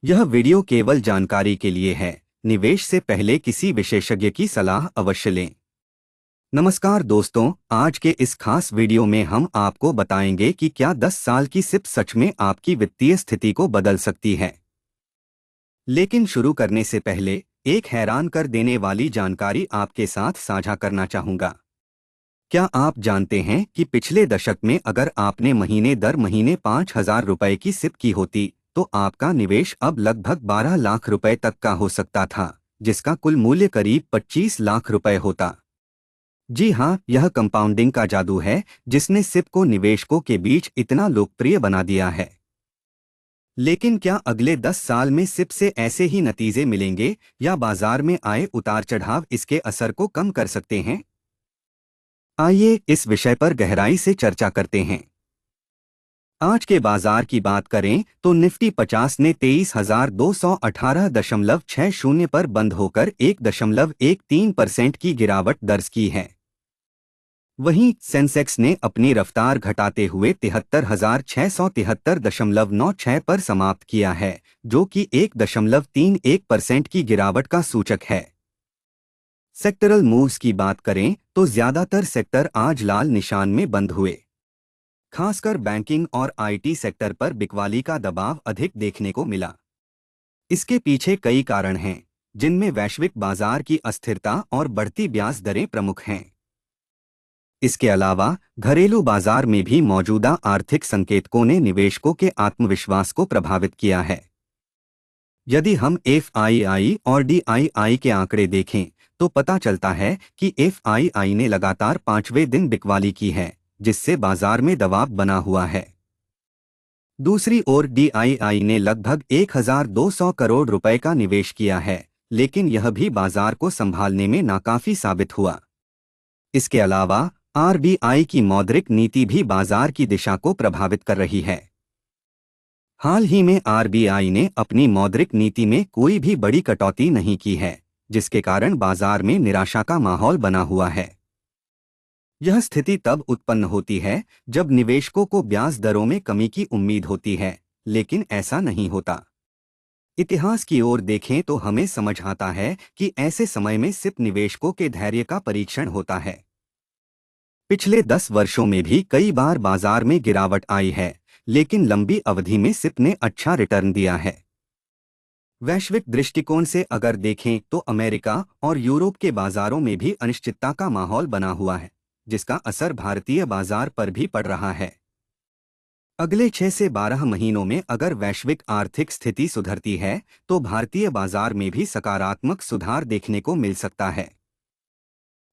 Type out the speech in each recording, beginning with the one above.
यह वीडियो केवल जानकारी के लिए है। निवेश से पहले किसी विशेषज्ञ की सलाह अवश्य लें। नमस्कार दोस्तों, आज के इस खास वीडियो में हम आपको बताएंगे कि क्या 10 साल की सिप सच में आपकी वित्तीय स्थिति को बदल सकती है। लेकिन शुरू करने से पहले एक हैरान कर देने वाली जानकारी आपके साथ साझा करना चाहूंगा। क्या आप जानते हैं कि पिछले दशक में अगर आपने महीने दर महीने 5,000 रुपए की सिप की होती तो आपका निवेश अब लगभग 12 लाख रुपए तक का हो सकता था, जिसका कुल मूल्य करीब 25 लाख रुपए होता। जी हाँ, यह कंपाउंडिंग का जादू है जिसने सिप को निवेशकों के बीच इतना लोकप्रिय बना दिया है। लेकिन क्या अगले 10 साल में सिप से ऐसे ही नतीजे मिलेंगे या बाजार में आए उतार चढ़ाव इसके असर को कम कर सकते हैं? आइए इस विषय पर गहराई से चर्चा करते हैं। आज के बाजार की बात करें तो निफ्टी 50 ने 23,218.60 पर बंद होकर 1.13% की गिरावट दर्ज की है। वहीं सेंसेक्स ने अपनी रफ्तार घटाते हुए 73,673.96 पर समाप्त किया है, जो कि 1.31% की गिरावट का सूचक है। सेक्टरल मूव्स की बात करें तो ज्यादातर सेक्टर आज लाल निशान में बंद हुए। खासकर बैंकिंग और आईटी सेक्टर पर बिकवाली का दबाव अधिक देखने को मिला। इसके पीछे कई कारण हैं, जिनमें वैश्विक बाजार की अस्थिरता और बढ़ती ब्याज दरें प्रमुख हैं। इसके अलावा घरेलू बाजार में भी मौजूदा आर्थिक संकेतकों ने निवेशकों के आत्मविश्वास को प्रभावित किया है। यदि हम एफआईआई और डीआईआई के आंकड़े देखें तो पता चलता है कि एफआईआई ने लगातार 5वें दिन बिकवाली की है, जिससे बाजार में दबाव बना हुआ है। दूसरी ओर डीआईआई ने लगभग 1,200 करोड़ रुपए का निवेश किया है, लेकिन यह भी बाजार को संभालने में नाकाफी साबित हुआ। इसके अलावा आरबीआई की मौद्रिक नीति भी बाजार की दिशा को प्रभावित कर रही है। हाल ही में आरबीआई ने अपनी मौद्रिक नीति में कोई भी बड़ी कटौती नहीं की है, जिसके कारण बाजार में निराशा का माहौल बना हुआ है। यह स्थिति तब उत्पन्न होती है जब निवेशकों को ब्याज दरों में कमी की उम्मीद होती है, लेकिन ऐसा नहीं होता। इतिहास की ओर देखें तो हमें समझ आता है कि ऐसे समय में सिर्फ निवेशकों के धैर्य का परीक्षण होता है। पिछले 10 वर्षों में भी कई बार बाजार में गिरावट आई है, लेकिन लंबी अवधि में सिप ने अच्छा रिटर्न दिया है। वैश्विक दृष्टिकोण से अगर देखें तो अमेरिका और यूरोप के बाजारों में भी अनिश्चितता का माहौल बना हुआ है, जिसका असर भारतीय बाजार पर भी पड़ रहा है। अगले 6 से 12 महीनों में अगर वैश्विक आर्थिक स्थिति सुधरती है तो भारतीय बाजार में भी सकारात्मक सुधार देखने को मिल सकता है।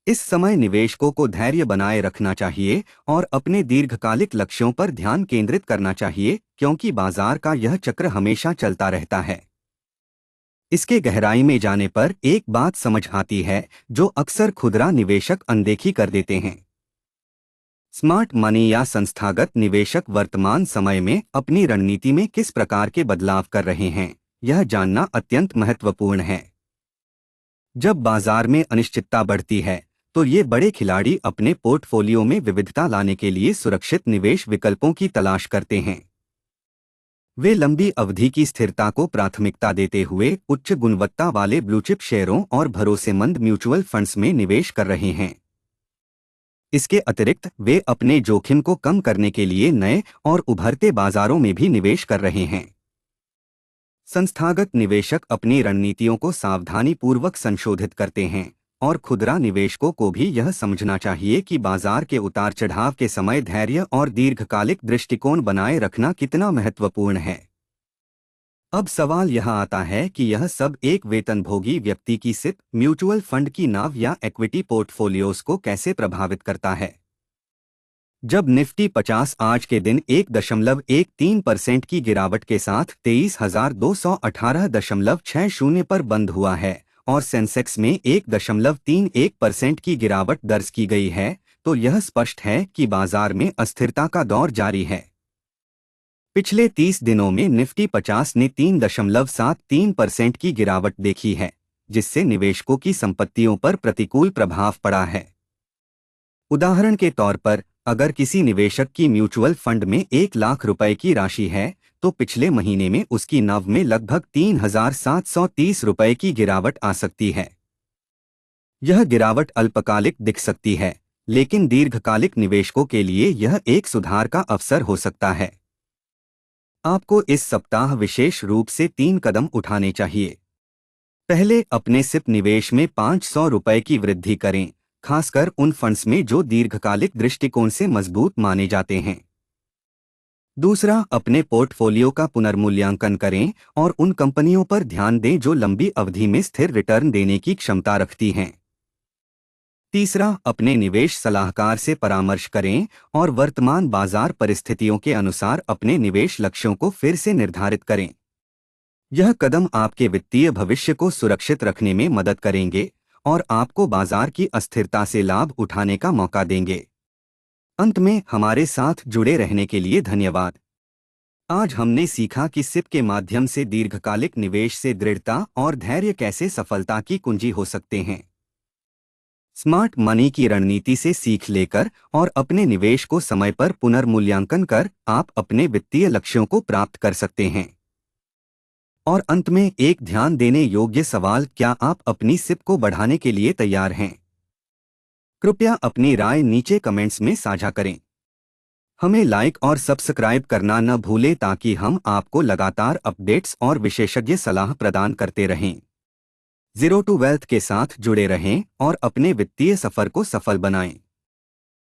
इस समय निवेशकों को धैर्य बनाए रखना चाहिए और अपने दीर्घकालिक लक्ष्यों पर ध्यान केंद्रित करना चाहिए, क्योंकि बाजार का यह चक्र हमेशा चलता रहता है। इसके गहराई में जाने पर एक बात समझ आती है जो अक्सर खुदरा निवेशक अनदेखी कर देते हैं। स्मार्ट मनी या संस्थागत निवेशक वर्तमान समय में अपनी रणनीति में किस प्रकार के बदलाव कर रहे हैं, यह जानना अत्यंत महत्वपूर्ण है। जब बाजार में अनिश्चितता बढ़ती है तो ये बड़े खिलाड़ी अपने पोर्टफोलियो में विविधता लाने के लिए सुरक्षित निवेश विकल्पों की तलाश करते हैं। वे लंबी अवधि की स्थिरता को प्राथमिकता देते हुए उच्च गुणवत्ता वाले ब्लूचिप शेयरों और भरोसेमंद म्यूचुअल फंड्स में निवेश कर रहे हैं। इसके अतिरिक्त वे अपने जोखिम को कम करने के लिए नए और उभरते बाजारों में भी निवेश कर रहे हैं। संस्थागत निवेशक अपनी रणनीतियों को सावधानीपूर्वक संशोधित करते हैं और खुदरा निवेशकों को भी यह समझना चाहिए कि बाजार के उतार चढ़ाव के समय धैर्य और दीर्घकालिक दृष्टिकोण बनाए रखना कितना महत्वपूर्ण है। अब सवाल यह आता है कि यह सब एक वेतनभोगी व्यक्ति की सिप, म्यूचुअल फंड की नाव या इक्विटी पोर्टफोलियोज को कैसे प्रभावित करता है। जब निफ्टी 50 आज के दिन 1.13% की गिरावट के साथ 23,218.60 पर बंद हुआ है और सेंसेक्स में 1.31% की गिरावट दर्ज की गई है, तो यह स्पष्ट है कि बाजार में अस्थिरता का दौर जारी है। पिछले 30 दिनों में निफ्टी 50 ने 3.73% की गिरावट देखी है, जिससे निवेशकों की संपत्तियों पर प्रतिकूल प्रभाव पड़ा है। उदाहरण के तौर पर, अगर किसी निवेशक की म्यूचुअल फंड में 1 लाख रुपए की राशि है तो पिछले महीने में उसकी नव में लगभग 3,730 रुपये की गिरावट आ सकती है। यह गिरावट अल्पकालिक दिख सकती है, लेकिन दीर्घकालिक निवेशकों के लिए यह एक सुधार का अवसर हो सकता है। आपको इस सप्ताह विशेष रूप से 3 कदम उठाने चाहिए। पहले, अपने सिप निवेश में 500 रुपये की वृद्धि करें, खासकर उन फंड्स में जो दीर्घकालिक दृष्टिकोण से मजबूत माने जाते हैं। दूसरा, अपने पोर्टफोलियो का पुनर्मूल्यांकन करें और उन कंपनियों पर ध्यान दें जो लंबी अवधि में स्थिर रिटर्न देने की क्षमता रखती हैं। तीसरा, अपने निवेश सलाहकार से परामर्श करें और वर्तमान बाजार परिस्थितियों के अनुसार अपने निवेश लक्ष्यों को फिर से निर्धारित करें। यह कदम आपके वित्तीय भविष्य को सुरक्षित रखने में मदद करेंगे और आपको बाजार की अस्थिरता से लाभ उठाने का मौका देंगे। अंत में, हमारे साथ जुड़े रहने के लिए धन्यवाद। आज हमने सीखा कि सिप के माध्यम से दीर्घकालिक निवेश से दृढ़ता और धैर्य कैसे सफलता की कुंजी हो सकते हैं। स्मार्ट मनी की रणनीति से सीख लेकर और अपने निवेश को समय पर पुनर्मूल्यांकन कर आप अपने वित्तीय लक्ष्यों को प्राप्त कर सकते हैं। और अंत में एक ध्यान देने योग्य सवाल, क्या आप अपनी सिप को बढ़ाने के लिए तैयार हैं? कृपया अपनी राय नीचे कमेंट्स में साझा करें। हमें लाइक और सब्सक्राइब करना न भूलें ताकि हम आपको लगातार अपडेट्स और विशेषज्ञ सलाह प्रदान करते रहें। जीरो टू वेल्थ के साथ जुड़े रहें और अपने वित्तीय सफर को सफल बनाएं।